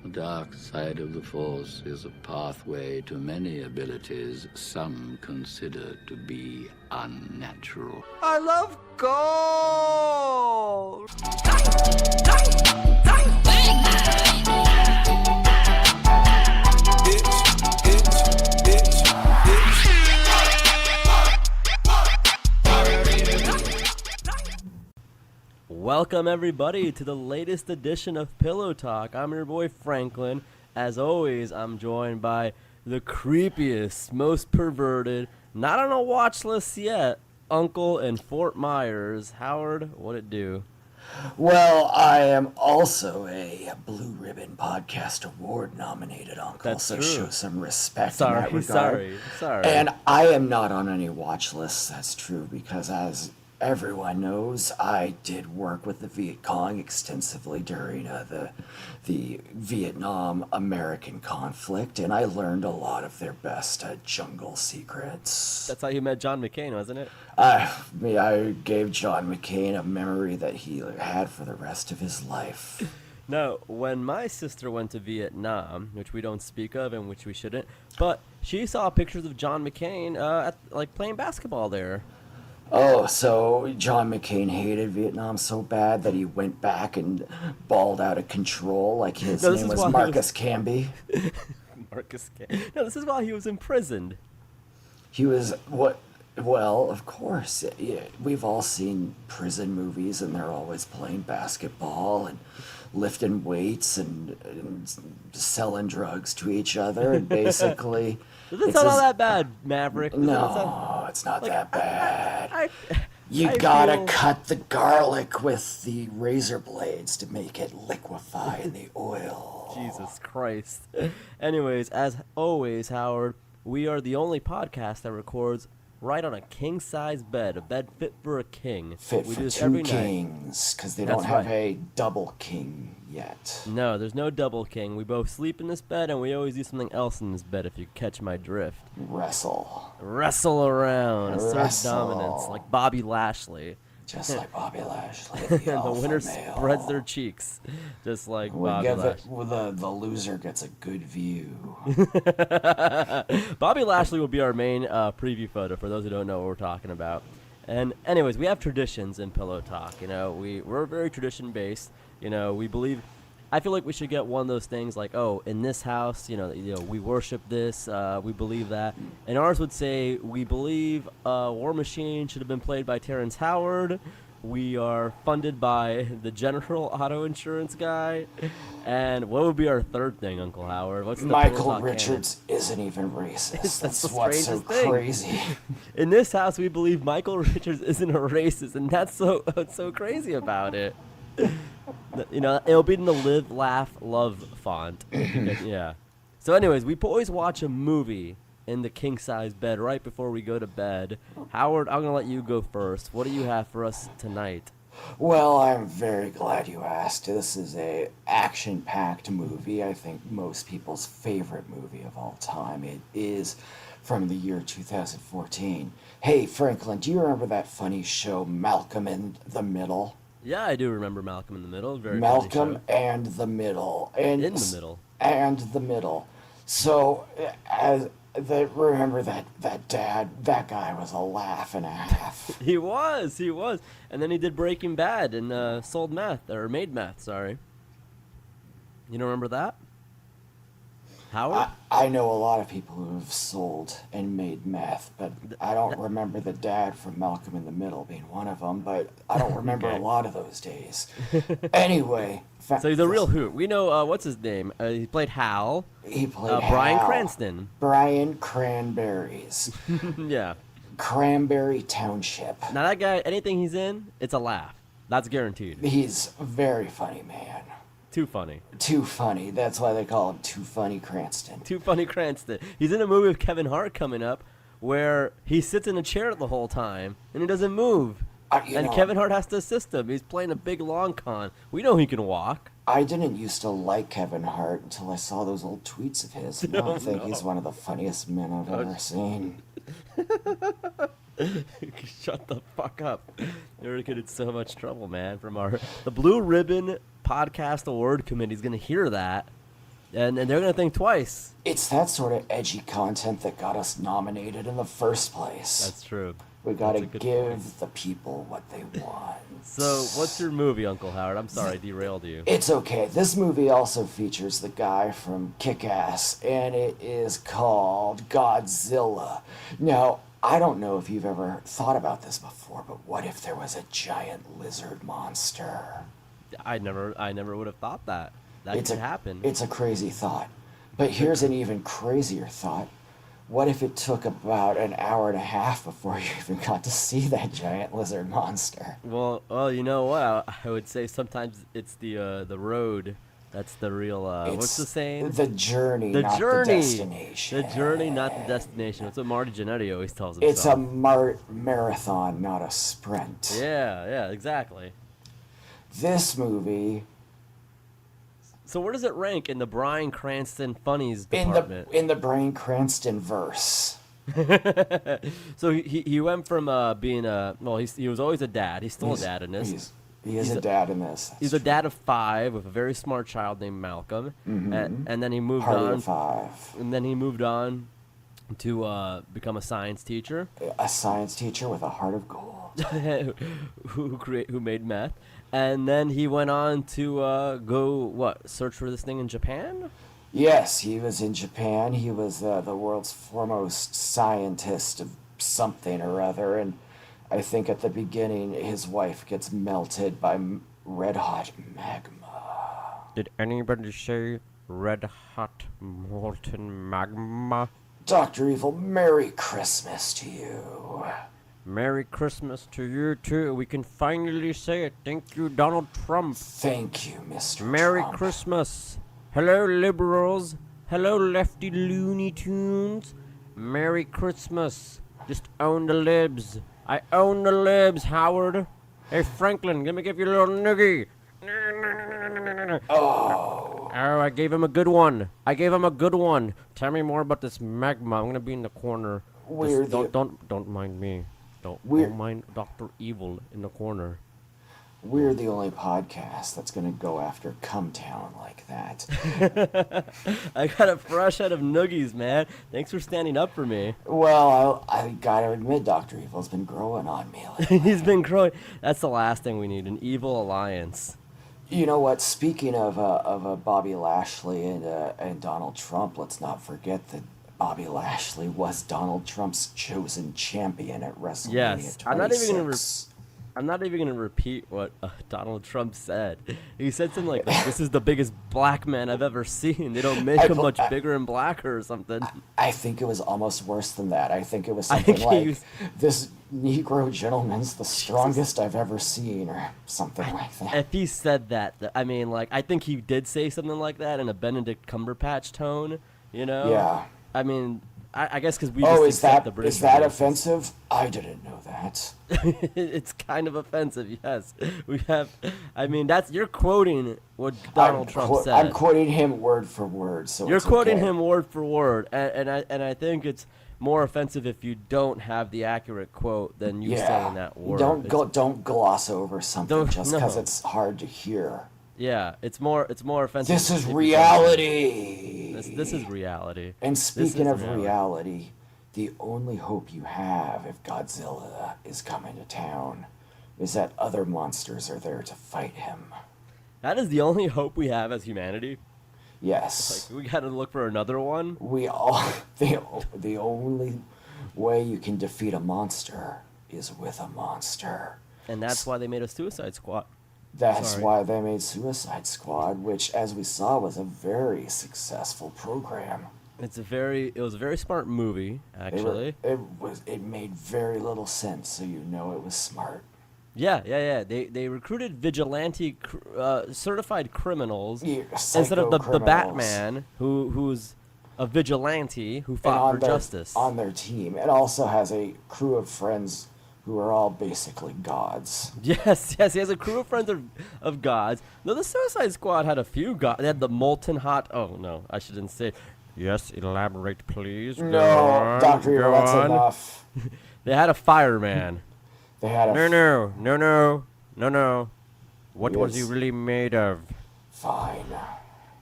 The dark side of the Force is a pathway to many abilities some consider to be unnatural. I love gold! Welcome everybody to the latest edition of Pillow Talk. I'm your boy Franklin. As always, I'm joined by the creepiest, most perverted, not on a watch list yet, uncle in Fort Myers. Howard, what it do? Well, I am also a Blue Ribbon Podcast Award nominated uncle, That's so true. show some respect in that regard. Sorry. And I am not on any watch lists, that's true, because as everyone knows, I did work with the Viet Cong extensively during the Vietnam-American conflict, and I learned a lot of their best jungle secrets. That's how you met John McCain, wasn't it? I gave John McCain a memory that he had for the rest of his life. No, when my sister went to Vietnam, which we don't speak of and which we shouldn't, but she saw pictures of John McCain playing basketball there. Oh, so John McCain hated Vietnam so bad that he went back and balled out of control, like his name was Marcus Camby. Marcus Camby. No, this is while he was imprisoned. He was, what? Well, of course. Yeah, we've all seen prison movies, and they're always playing basketball and lifting weights and selling drugs to each other, and basically... It's not all that bad, Maverick. No, it's not that bad. You I gotta feel... cut the garlic with the razor blades to make it liquefy in the oil. Jesus Christ. Anyways, as always, Howard, we are the only podcast that records right on a king-size bed, a bed fit for a king. Fit we for do this two every kings, because they That's don't have right. a double king yet. No, there's no double king. We both sleep in this bed, and we always do something else in this bed, if you catch my drift. Wrestle. Wrestle around, assert Wrestle. dominance, like Bobby Lashley. Just like Bobby Lashley. And the alpha winner male. spreads their cheeks, just like Bobby Lashley. The loser gets a good view. Bobby Lashley will be our main preview photo for those who don't know what we're talking about. And anyways, we have traditions in Pillow Talk. You know, we're very tradition based. You know, we believe. I feel like we should get one of those things like, oh, in this house, we worship this, we believe that. And ours would say, we believe War Machine should have been played by Terrence Howard. We are funded by the General Auto Insurance guy. And what would be our third thing, Uncle Howard? What's the Michael Richards isn't even racist. That's the what's so strangest thing. crazy. In this house, we believe Michael Richards isn't a racist, and that's what's so crazy about it. You know, it'll be in the live, laugh, love font. Yeah. So anyways, we always watch a movie in the king-size bed right before we go to bed. Howard, I'm going to let you go first. What do you have for us tonight? Well, I'm very glad you asked. This is a action-packed movie. I think most people's favorite movie of all time. It is from the year 2014. Hey, Franklin, do you remember that funny show Malcolm in the Middle? Yeah, I do remember Malcolm in the Middle. Very Malcolm and the Middle. And in the Middle. And the Middle. So, remember that dad, that guy was a laugh and a half. He was. And then he did Breaking Bad and sold meth, or made meth, sorry. You don't remember that? Howard? I know a lot of people who have sold and made meth, but I don't remember the dad from Malcolm in the Middle being one of them, but I don't remember a lot of those days. Anyway. So he's a real hoot. We know, what's his name? He played Hal. He played Bryan Hal. Cranston. Bryan Cranberries. Yeah. Cranberry Township. Now that guy, anything he's in, it's a laugh. That's guaranteed. He's a very funny man. Too funny. Too funny. That's why they call him Too Funny Cranston. Too Funny Cranston. He's in a movie with Kevin Hart coming up where he sits in a chair the whole time and he doesn't move. Kevin Hart has to assist him. He's playing a big long con. We know he can walk. I didn't used to like Kevin Hart until I saw those old tweets of his. Now I think he's one of the funniest men I've ever seen. Shut the fuck up. You're gonna get in so much trouble, man, from the Blue Ribbon Podcast Award Committee is gonna hear that. and they're gonna think twice. It's that sort of edgy content that got us nominated in the first place. That's true. We gotta That's a good give point. the people what they want. So, what's your movie, Uncle Howard? I'm sorry, I derailed you. It's okay. This movie also features the guy from Kick-Ass, and it is called Godzilla. Now, I don't know if you've ever thought about this before, but what if there was a giant lizard monster? I never would have thought that. That could happen. It's a crazy thought. But here's an even crazier thought. What if it took about an hour and a half before you even got to see that giant lizard monster? Well, you know what? I would say sometimes it's the road. That's the real. What's the saying? The journey, The not journey. the destination. The journey, not the destination. That's what Marty Jannetty always tells It's a himself. marathon, not a sprint. Yeah, exactly. This movie, So where does it rank in the Bryan Cranston funnies in department? the Bryan Cranston verse, So he went from being he was always a dad. He's still a dad in this. he is He's a dad in this. He's a dad of 5 with a very smart child named Malcolm, and then he moved Party on. of 5. And then he moved on to become a science teacher, A science teacher with a heart of gold. who made meth, and then he went on to go search for this thing in Japan. Yes, he was in Japan. He was the world's foremost scientist of something or other, and I think at the beginning his wife gets melted by red hot magma. Did anybody say red hot molten magma? Dr. Evil, Merry Christmas to you. Merry Christmas to you too. We can finally say it. Thank you, Donald Trump. Thank you, Mr. Merry Trump. Christmas. Hello, liberals. Hello, lefty Looney Tunes. Merry Christmas. Just own the libs. I own the libs, Howard. Hey, Franklin, let me give you a little noogie. Oh, I gave him a good one. Tell me more about this magma. I'm gonna be in the corner. We're Just the- don't mind me. Don't We're- mind Dr. Evil in the corner. we're the only podcast that's going to go after Cumtown like that. I got a fresh head of noogies, man. Thanks for standing up for me. Well, I gotta admit, Dr. Evil's been growing on me lately. He's been growing. That's the last thing we need, an evil alliance. You know what? Speaking of Bobby Lashley and Donald Trump, let's not forget that Bobby Lashley was Donald Trump's chosen champion at WrestleMania Yes, 26. I'm not even gonna repeat what Donald Trump said. He said something like, "This is the biggest black man I've ever seen. They don't make him much bigger and blacker or something." I think it was almost worse than that. I think it was I something think he like, was- this Negro gentleman's the strongest I've ever seen, or something like that. If he said that, I mean, like, I think he did say something like that in a Benedict Cumberbatch tone, you know? Yeah. I mean, I guess because we Oh, just is accept that the British is that voices. offensive? I didn't know that. It's kind of offensive, yes. We have, I mean, you're quoting what Donald Trump said. I'm quoting him word for word, so You're it's quoting okay. him word for word, and I think it's more offensive if you don't have the accurate quote than you saying that word. Don't gloss over something Don't- just because no. it's hard to hear. Yeah, it's more offensive. This is if you don't- reality. This is reality. And This speaking is of reality, the only hope you have if Godzilla is coming to town is that other monsters are there to fight him. That is the only hope we have as humanity. Yes. Like, we got to look for another one. We all the only way you can defeat a monster is with a monster. And that's why they made a Suicide Squad. That's Sorry. why they made Suicide Squad, which, as we saw, was a very successful program. It was a very smart movie, actually. It made very little sense, so you know it was smart. Yeah. They recruited vigilante, certified criminals Yeah, instead of the psycho-criminals. Batman, who's a vigilante who And fought for justice. on their team. It also has a crew of friends who are all basically gods. Yes, he has a crew of friends of gods. No, the Suicide Squad had a few gods. They had the molten hot. Oh no, I shouldn't say. Yes, elaborate, please. Go No, on, Dr. Evil, go that's on. enough. They had a fireman. They had a No. What was he Yes. really made of? fine.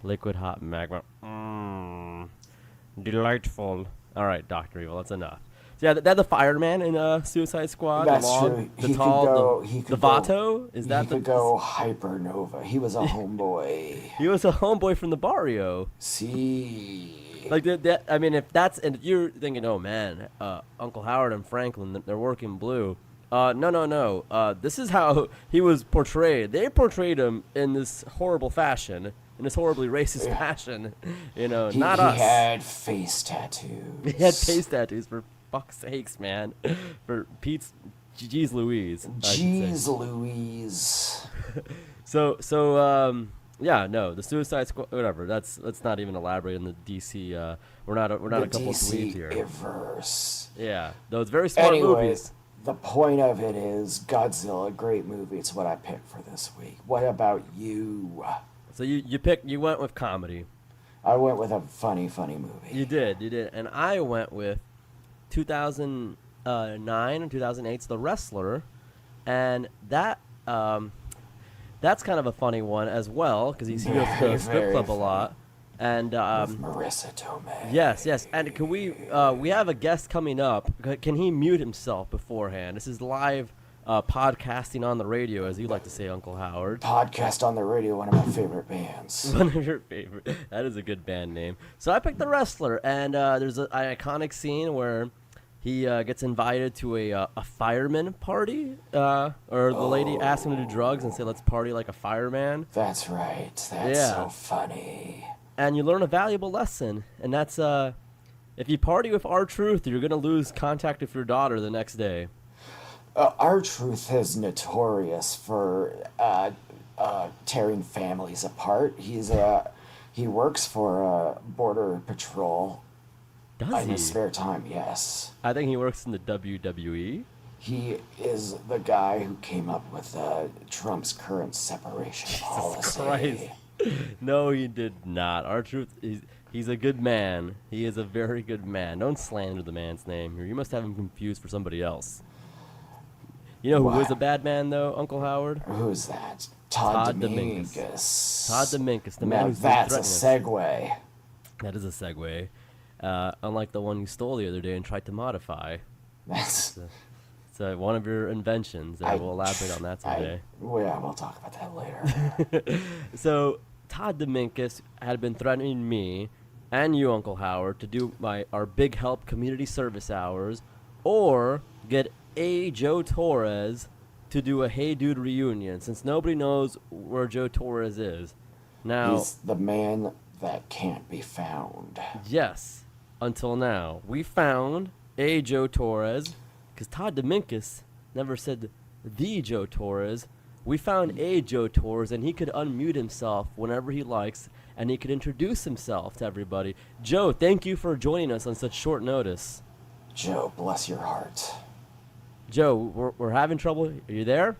Liquid hot magma. Delightful. All right, Dr. Evil, that's enough. So yeah, that the fireman in Suicide Squad. That's the long, true. The He tall, could go. the, He the could go. Vato. Is that He could go hypernova. He was a homeboy. He was a homeboy from the barrio. See. Like that. I mean, if that's and you're thinking, oh man, Uncle Howard and Franklin, they're working blue. No. This is how he was portrayed. They portrayed him in this horrible fashion, in this horribly racist fashion. Not us. He had face tattoos. He had face tattoos, for fuck's sakes, man. For Pete's, geez Louise. Jeez Louise. Yeah, no, the Suicide Squad, whatever. Let's not even elaborate on the DC. We're not a couple dweebs here. Diverse. Yeah, those very smart movies. The point of it is Godzilla, great movie. It's what I picked for this week. What about you? So you went with comedy. I went with a funny movie. You did, and I went with 2009 and 2008's The Wrestler, and that that's kind of a funny one as well because he goes to the strip club a lot. And with Marissa Tomei. Yes, and can we have a guest coming up. Can he mute himself beforehand? This is live podcasting on the radio, as you like to say, Uncle Howard. Podcast on the radio, one of my favorite bands. One of your favorite. That is a good band name. So I picked The Wrestler, and there's an iconic scene where he gets invited to a fireman party, or the lady asks him to do drugs and say, let's party like a fireman. That's right. That's so funny. And you learn a valuable lesson, and that's if you party with R-Truth, you're going to lose contact with your daughter the next day. R-Truth is notorious for tearing families apart. He works for Border Patrol. Does he? In his spare time, yes. I think he works in the WWE. He is the guy who came up with Trump's current separation policy. Christ. No, he did not. R-Truth, he's a good man. He is a very good man. Don't slander the man's name here. You must have him confused for somebody else. You know who was a bad man, though, Uncle Howard? Who's that? Todd Deminkus. Todd Deminkus, the man who's that's a segue. That is a segue. Unlike the one you stole the other day and tried to modify. That's... It's one of your inventions. We'll elaborate on that someday. We'll talk about that later. So Todd Deminkus had been threatening me and you, Uncle Howard, to do our Big Help community service hours, or get Joe Torres to do a Hey Dude reunion, since nobody knows where Joe Torres is. Now, he's the man that can't be found. Yes, until now. We found Joe Torres, because Todd Deminkus never said the Joe Torres. We found Joe Torres, and he could unmute himself whenever he likes, and he could introduce himself to everybody. Joe, thank you for joining us on such short notice. Joe, bless your heart. Joe, we're having trouble. Are you there?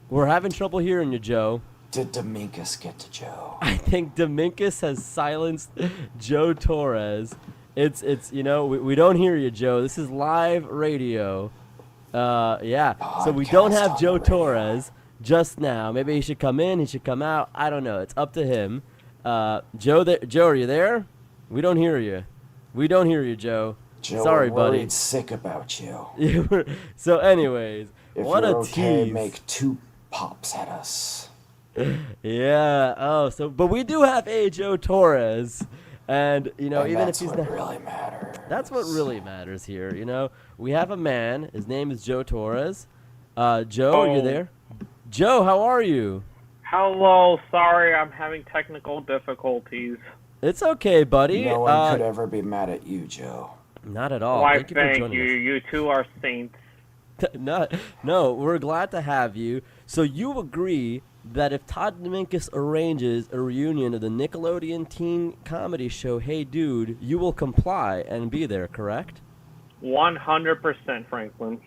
We're having trouble hearing you, Joe. Did Deminkus get to Joe? I think Deminkus has silenced Joe Torres. It's we don't hear you, Joe. This is live radio. Yeah. So we don't have Joe Torres just now. Maybe he should come in. He should come out. I don't know. It's up to him. Joe, are you there? We don't hear you. We don't hear you, Joe. Joe, sorry, we're buddy. Worried sick about you. So, anyways, if what you're a okay, tease. Make 2 pops at us. Yeah. Oh, but we do have Joe Torres, and even if he's not, really matters. That's what really matters here. We have a man. His name is Joe Torres. Joe, are you there? Joe, how are you? Hello. Sorry, I'm having technical difficulties. It's okay, buddy. No one could ever be mad at you, Joe. Not at all. Why, Thank you for joining us. You two are saints. No, we're glad to have you. So you agree that if Todd Deminkus arranges a reunion of the Nickelodeon teen comedy show Hey Dude, you will comply and be there, correct? 100%, Franklin.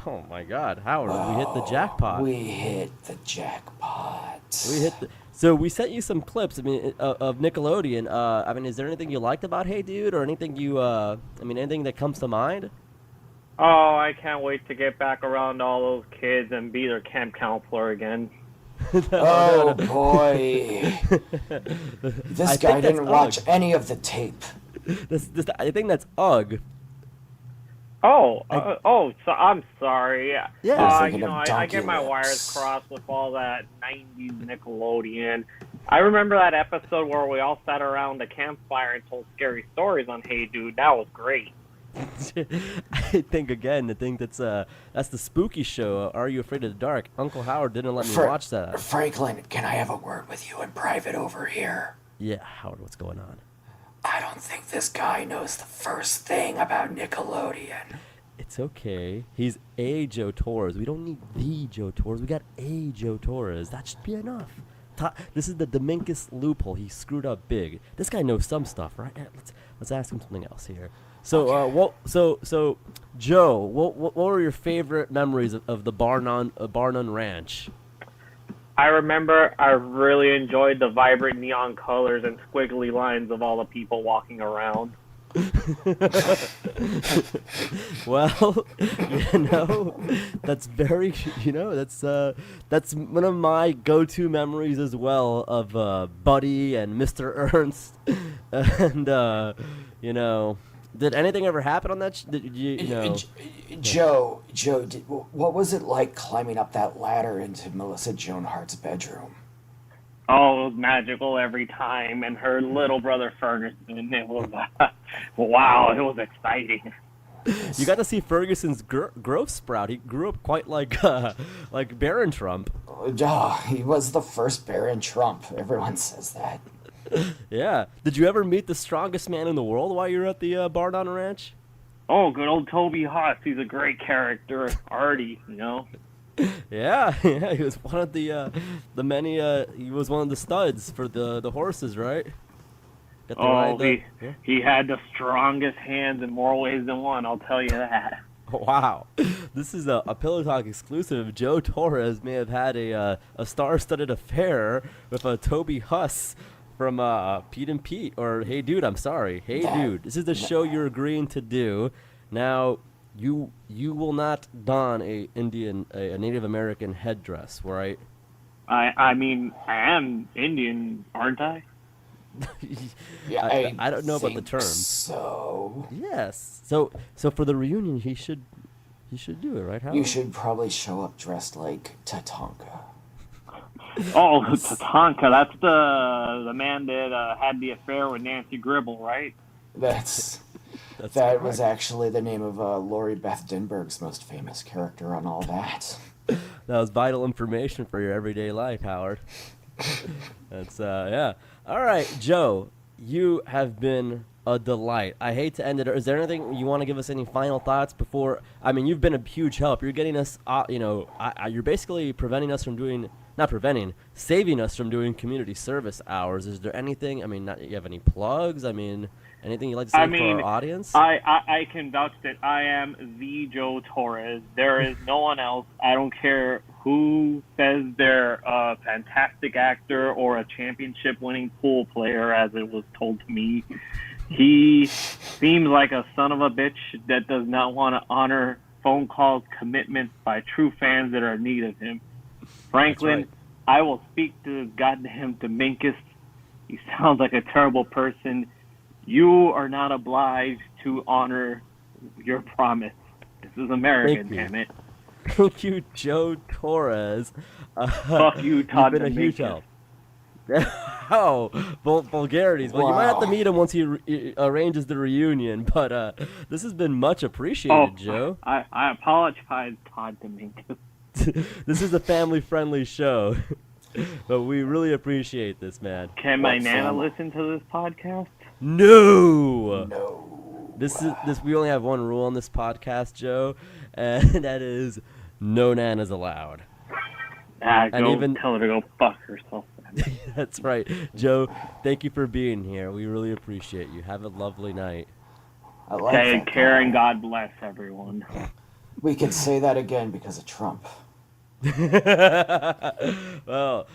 Oh my God, Howard, we hit the jackpot. We hit the jackpot. So we sent you some clips. Of Nickelodeon. Is there anything you liked about Hey Dude, or anything anything that comes to mind? Oh, I can't wait to get back around all those kids and be their camp counselor again. Oh boy. This I guy think didn't that's watch Ugg. any of the tape. I think that's Ugg. So I'm sorry. Yeah. I was thinking of I Donkey get my wires Lips. crossed with all that 90s Nickelodeon. I remember that episode where we all sat around the campfire and told scary stories on Hey Dude. That was great. I think that's the spooky show. Are You Afraid of the Dark? Uncle Howard didn't let me watch that. Franklin, can I have a word with you in private over here? Yeah, Howard, what's going on? I don't think this guy knows the first thing about Nickelodeon. It's okay. He's a Joe Torres. We don't need the Joe Torres. We got a Joe Torres. That should be enough. This is the Deminkus loophole. He screwed up big. This guy knows some stuff, right? Let's ask him something else here. So, so Joe, what were your favorite memories of the Bar None Ranch? I remember I really enjoyed the vibrant neon colors and squiggly lines of all the people walking around. Well, that's very, that's one of my go-to memories as well of Buddy and Mr. Ernst, and did anything ever happen on that? Joe, what was it like climbing up that ladder into Melissa Joan Hart's bedroom? Oh, it was magical every time, and her little brother Ferguson. It was wow. It was exciting. You got to see Ferguson's growth sprout. He grew up quite like Baron Trump. He was the first Baron Trump. Everyone says that. Yeah. Did you ever meet the strongest man in the world while you were at the Bardon Ranch? Oh, good old Toby Huss. He's a great character. Artie, Yeah, he was one of the many. He was one of the studs for the horses, right? He had the strongest hands in more ways than one. I'll tell you that. Wow, this is a Pillow Talk exclusive. Joe Torres may have had a star-studded affair with Toby Huss from Pete and Pete, or Hey Dude. I'm sorry, Hey Dude. This is the show you're agreeing to do. Now, you will not don a Native American headdress, right? I mean, I am Indian, aren't I? Yeah, I don't know about the term. So Yes. So for the reunion, he should do it, right? Howard? you should probably show up dressed like Tatanka. Oh, Tatanka, that's the man that had the affair with Nancy Gribble, right? That correct. was actually the name of Lori Beth Denberg's most famous character on all that. That was vital information for your everyday life, Howard. That's yeah. All right, Joe, you have been a delight. I hate to end it. Is there anything you want to give us? Any final thoughts before? I mean, you've been a huge help. You're getting us. You're basically saving us from doing community service hours. Is there anything? I mean, you have any plugs? I mean, anything you'd like to say for our audience? I can vouch that I am the Joe Torres. There is no one else. I don't care who says they're a fantastic actor or a championship-winning pool player, as it was told to me. He seems like a son of a bitch that does not want to honor phone calls, commitments by true fans that are in need of him. Franklin, right. I will speak to goddamn Deminkus. He sounds like a terrible person. You are not obliged to honor your promise. This is America, damn it. Thank you, Joe Torres. Fuck you, Todd You've been a huge Deminkus. help. Oh, vulgarities. Well, you might have to Wow. meet him once he arranges the reunion, but this has been much appreciated, Joe. I apologize, Todd Deminkus. This is a family-friendly show, but we really appreciate this, man. Can my What Nana family? listen to this podcast? No! No. This. We only have one rule on this podcast, Joe, and that is no nanas allowed. Go even- tell her to go fuck herself. That's right. Joe, thank you for being here. We really appreciate you. Have a lovely night. I like Take that care guy. and God bless everyone. We could say that again because of Trump. Well,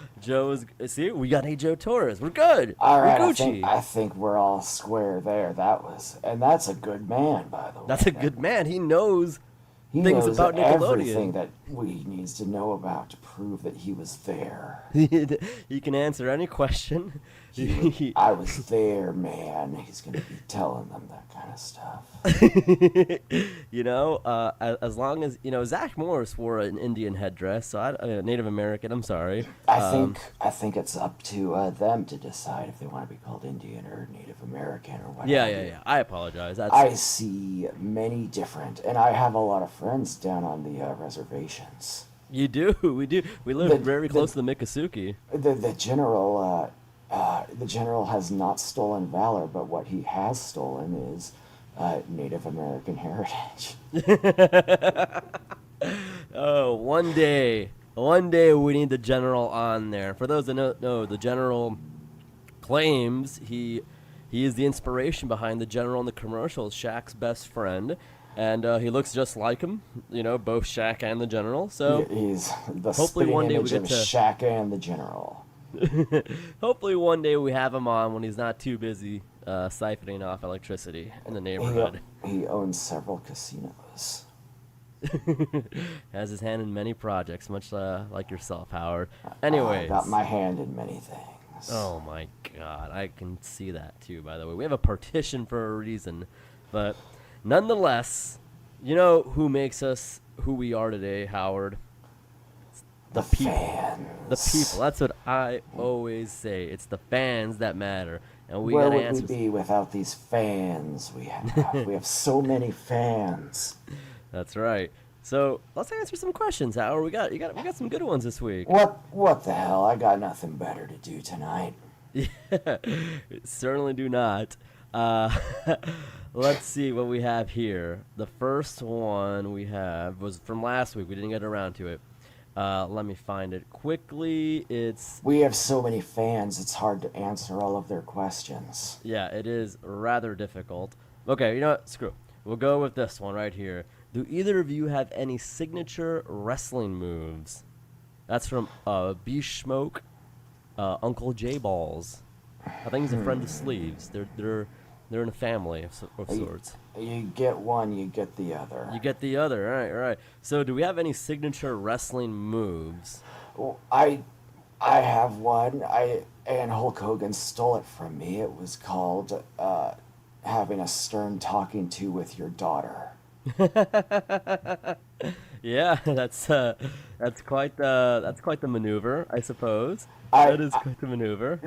see, we got a Joe Torres. We're good. All right, We're I Gucci. think we're all square there. And that's a good man, by the way. That's a good man. He knows He things knows about everything Nickelodeon. that we needs to know about to prove that he was there. He can answer any question. I was there, man. He's gonna be telling them that kind of stuff. As long as Zach Morris wore an Indian headdress, so Native American. I'm sorry. I think it's up to them to decide if they want to be called Indian or Native American or whatever. Yeah. I apologize. I see many different, and I have a lot of friends down on the reservations. You do. We do. We live very close to the Miccosukee. The general has not stolen valor, but what he has stolen is Native American heritage. Oh, one day we need the general on there. For those that don't know, the general claims he is the inspiration behind the general in the commercials, Shaq's best friend, and he looks just like him. Both Shaq and the general. So He's the hopefully spitting one day we image get of to. Shaq and the general. Hopefully one day we have him on when he's not too busy siphoning off electricity in the neighborhood. He owns several casinos. Has his hand in many projects, much like yourself, Howard. Anyways. I got my hand in many things. Oh my God, I can see that too, by the way. We have a partition for a reason. But nonetheless, you know who makes us who we are today, Howard? The people. fans. The people. That's what I always say. It's the fans that matter. And we Where gotta would answer. we be without these fans we have? We have so many fans. That's right. So let's answer some questions, Howard. We got some good ones this week. What the hell? I got nothing better to do tonight. Yeah, certainly do not. Let's see what we have here. The first one we have was from last week. We didn't get around to it. Let me find it quickly. We have so many fans, it's hard to answer all of their questions. Yeah, it is rather difficult. Okay, you know what? Screw it. We'll go with this one right here. Do either of you have any signature wrestling moves? That's from B-Schmoke, Uncle J Balls. I think he's a friend of Sleeves. They're in a family of sorts. You get one, you get the other. You get the other, right. So do we have any signature wrestling moves? Well, I have one. And Hulk Hogan stole it from me. It was called having a stern talking to with your daughter. Yeah, that's quite the maneuver, I suppose. That is quite the maneuver.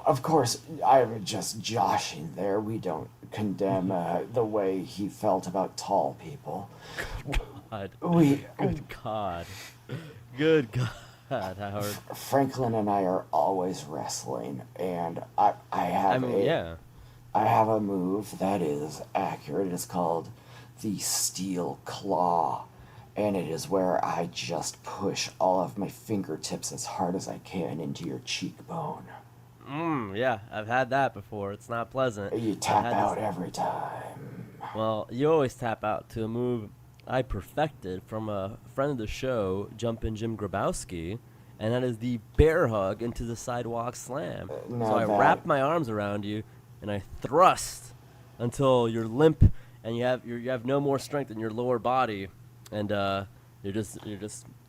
Of course, I'm just joshing there. We don't condemn the way he felt about tall people. God. Good God, Howard. Franklin and I are always wrestling, and I have a move that is accurate. It's called the Steel Claw, and it is where I just push all of my fingertips as hard as I can into your cheekbone. Yeah, I've had that before. It's not pleasant. You tap out every time. Well, you always tap out to a move I perfected from a friend of the show, Jumpin' Jim Grabowski, and that is the bear hug into the sidewalk slam. So I wrap my arms around you, and I thrust until you're limp, and you have no more strength in your lower body, and you're just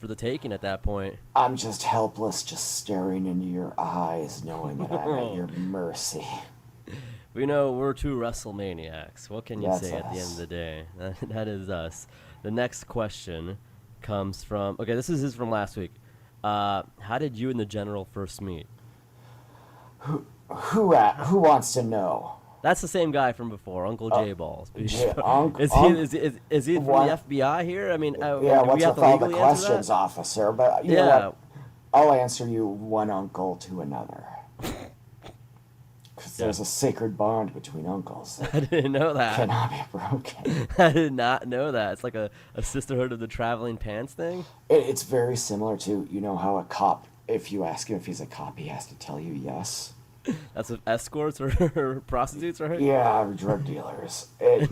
for the taking at that point. I'm just helpless, just staring into your eyes, knowing that I'm at your mercy. We know we're two WrestleManiacs. What can you That's say at the end of the day? That is us. The next question comes from... Okay, this is from last week. How did you and the General first meet? Who wants to know? That's the same guy from before, Uncle J Balls. Is he from what? the FBI here? I mean, yeah, do what's we have with to all the legally answer questions, that? officer? But you know what? I'll answer you one uncle to another. Because there's a sacred bond between uncles that I didn't know that. cannot be broken. I did not know that. It's like a sisterhood of the traveling pants thing? It's very similar to, you know how a cop, if you ask him if he's a cop, he has to tell you yes. That's what escorts or prostitutes, right? Yeah, drug dealers. Yeah,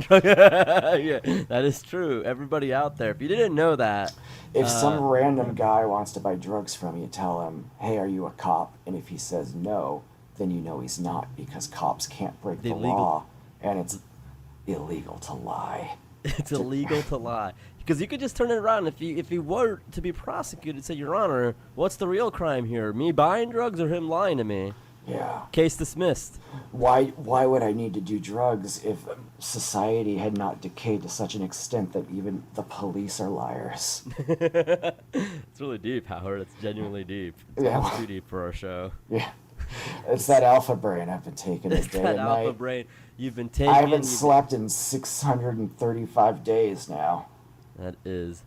that is true. Everybody out there, if you didn't know that. If some random guy wants to buy drugs from you, tell him, hey, are you a cop? And if he says no, then you know he's not, because cops can't break the law, and it's illegal to lie. It's illegal to lie. Because you could just turn it around. If he were to be prosecuted, say, Your Honor, what's the real crime here? Me buying drugs or him lying to me? Yeah. Case dismissed. Why would I need to do drugs if society had not decayed to such an extent that even the police are liars? It's really deep, Howard. It's genuinely deep. It's Yeah. almost too deep for our show. Yeah. It's that alpha brain I've been taking It's day that and alpha night. brain you've been taking. I haven't slept in 635 days now. That is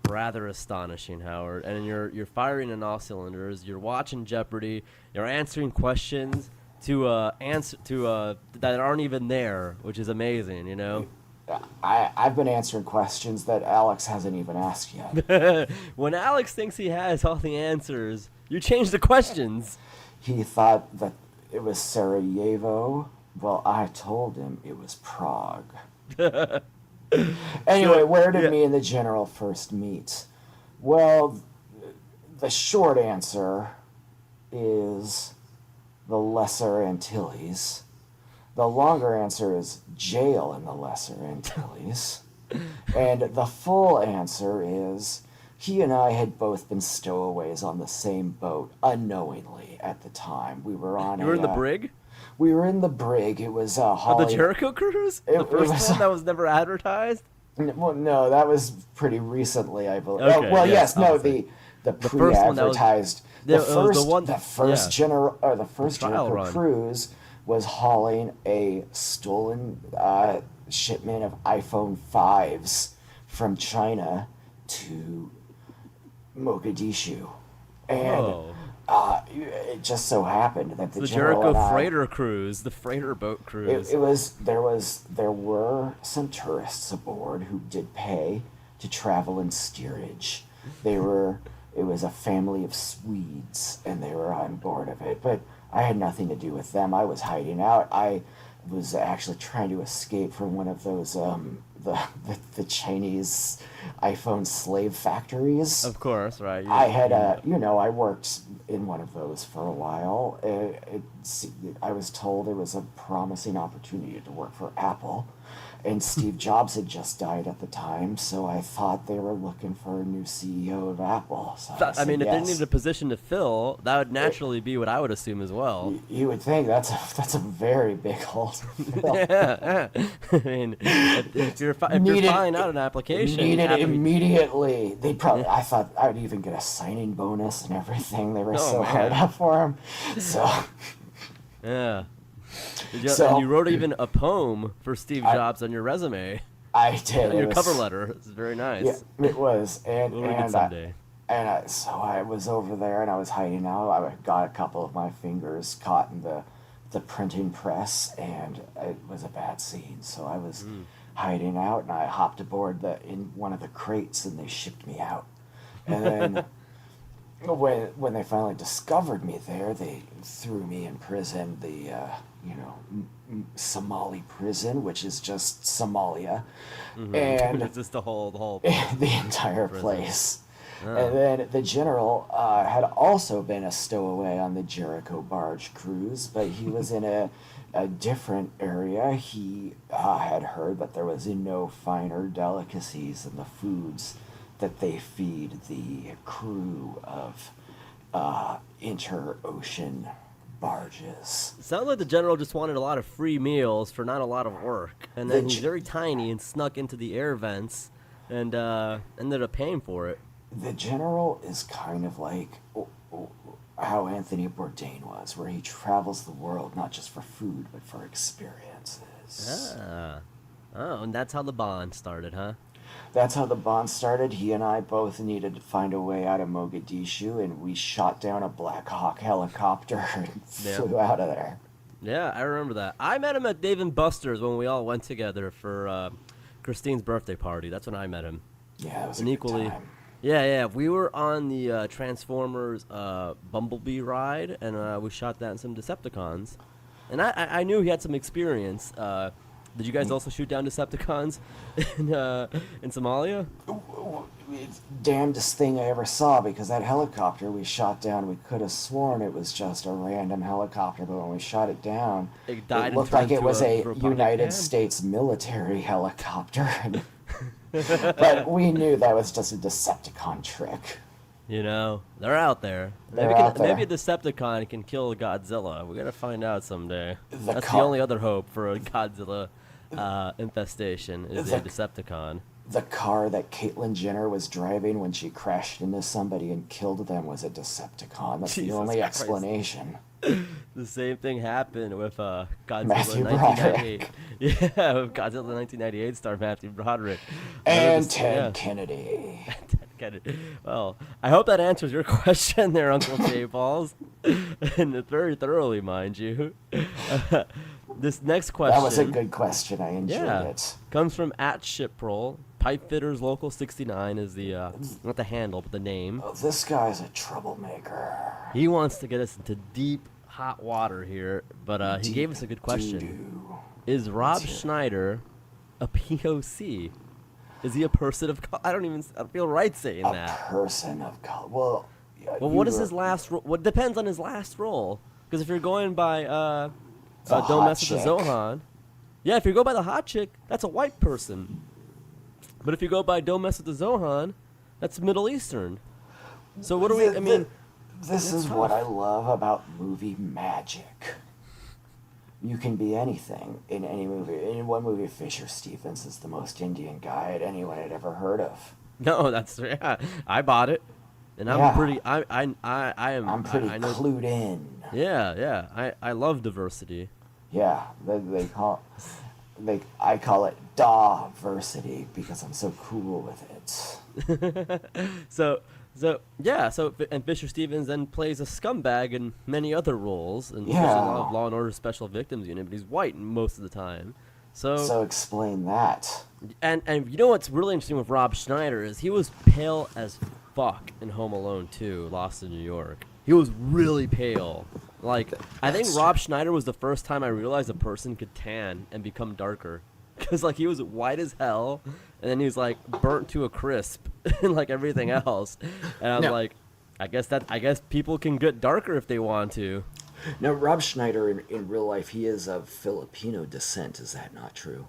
rather astonishing, Howard. And you're firing on all cylinders. You're watching Jeopardy. You're answering questions that aren't even there, which is amazing. You know. I've been answering questions that Alex hasn't even asked yet. When Alex thinks he has all the answers, you change the questions. He thought that it was Sarajevo. Well, I told him it was Prague. Anyway, where did me and the general first meet? Well, the short answer is the Lesser Antilles. The longer answer is jail in the Lesser Antilles. And the full answer is he and I had both been stowaways on the same boat unknowingly at the time. We were on You were in the brig? We were in the brig. It was Of the Jericho cruise? The first one that was never advertised? Well, no, that was pretty recently, I believe. Okay, well, yes, yes, no, obviously. the first one that was- pre-advertised. the first trial Jericho run. cruise was hauling a stolen shipment of iPhone 5s from China to Mogadishu, and Oh. it just so happened that the The general Jericho and I- freighter cruise, the freighter boat cruise. there were some tourists aboard who did pay to travel in steerage. It was a family of Swedes and they were on board of it, but I had nothing to do with them. I was hiding out. I was actually trying to escape from one of those the Chinese iPhone slave factories. Of course, right. I had I worked in one of those for a while. I was told it was a promising opportunity to work for Apple, and Steve Jobs had just died at the time, so I thought they were looking for a new CEO of Apple. So I mean, if they yes. needed a position to fill, that would naturally be what I would assume as well. You would think that's a very big hole to fill. Yeah. I mean, if you're filing out an application, you Needed have to be- immediately. They probably. I thought I would even get a signing bonus and everything. They were Oh, so man. hard up for him. So Yeah. So- And you wrote even a poem for Steve Jobs on your resume, I did. your It was- cover letter. It's very nice. Yeah, it was, and We'll read it and someday. so I was over there and I was hiding out. I got a couple of my fingers caught in the printing press, and it was a bad scene. So I was hiding out, and I hopped aboard in one of the crates, and they shipped me out. And then when they finally discovered me there, they threw me in prison. The Somali prison, which is just Somalia, and It's just the whole the entire prison. place. Ah. And then the general had also been a stowaway on the Jericho barge cruise, but he was in a different area. He had heard that there was no finer delicacies than the foods that they feed the crew of inter-ocean barges. Sounds like the general just wanted a lot of free meals for not a lot of work, and then he's very tiny and snuck into the air vents, and ended up paying for it. The general is kind of like how Anthony Bourdain was, where he travels the world not just for food, but for experiences. Oh, and that's how the bond started, huh? That's how the bond started. He and I both needed to find a way out of Mogadishu, and we shot down a Black Hawk helicopter and flew out of there. Yeah, I remember that. I met him at Dave & Buster's when we all went together for Christine's birthday party. That's when I met him. Yeah, it was And a equally, good time. yeah, we were on the Transformers Bumblebee ride, and we shot that in some Decepticons. And I knew he had some experience Did you guys also shoot down Decepticons in Somalia? It's the damnedest thing I ever saw, because that helicopter we shot down, we could have sworn it was just a random helicopter, but when we shot it down, It died and looked like turned it was to a robotic United hand? States military helicopter. But we knew that was just a Decepticon trick. You know, they're out there. They're out there. Maybe a Decepticon can kill Godzilla. We gotta find out someday. That's the car- only other hope for a Godzilla infestation is a Decepticon. The car that Caitlyn Jenner was driving when she crashed into somebody and killed them was a Decepticon. That's Jesus the only Christ. explanation. The same thing happened with Godzilla Matthew 1998. Yeah, with Godzilla 1998 star Matthew Broderick. And Ted Kennedy. Well, I hope that answers your question there, Uncle J Balls, and very thoroughly, mind you. This next question. That was a good question. I enjoyed it. Comes from @Shiproll. Pipefitters Local 69 is the not the handle but the name. Oh, this guy's a troublemaker. He wants to get us into deep hot water here, but he gave us a good question. Doo-doo. Is Rob Let's hear it. Schneider a POC? Is he a person of color? I don't feel right saying A that. person of color. Well, yeah, Well, you what is were- his last role? What depends on his last role? Because if you're going by The Don't hot Mess with the chick. Zohan, yeah, if you go by the hot chick, that's a white person. But if you go by Don't Mess with the Zohan, that's Middle Eastern. So what do we? I mean, this it's is what tough. I love about movie magic. You can be anything in any movie. In one movie, Fisher Stevens is the most Indian guy anyone had ever heard of. no, that's yeah. I bought it, and I'm Yeah. pretty. I am. I'm pretty I know. clued in. Yeah. I love diversity. Yeah, I call it diversity because I'm so cool with it. So and Fisher Stevens then plays a scumbag in many other roles, and Yeah. especially a lot of Law and Order Special Victims Unit, but he's white most of the time. So explain that. And you know what's really interesting with Rob Schneider is he was pale as fuck in Home Alone 2, Lost in New York. He was really pale. Like, I think That's Rob Schneider was the first time I realized a person could tan and become darker. Because, like, he was white as hell, and then he was, like, burnt to a crisp, and, like, everything else. And I was No. like, I guess people can get darker if they want to. Now, Rob Schneider, in real life, he is of Filipino descent. Is that not true?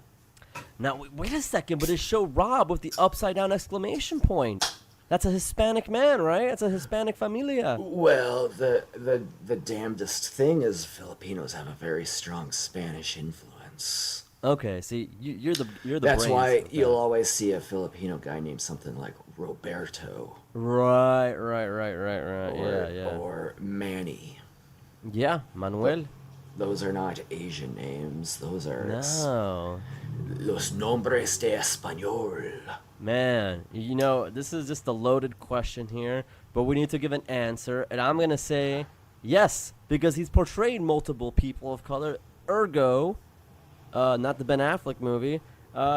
Now, wait a second, but it showed Rob with the upside-down exclamation point. That's a Hispanic man, right? That's a Hispanic familia. Well, the damnedest thing is Filipinos have a very strong Spanish influence. Okay, see, you're the That's brains why of that. you'll always see a Filipino guy named something like Roberto Right. or, Yeah. or Manny. Yeah, Manuel. Those are not Asian names. Those are No. los nombres de español. Man, you know, this is just a loaded question here, but we need to give an answer, and I'm going to say yes, because he's portrayed multiple people of color, ergo, not the Ben Affleck movie,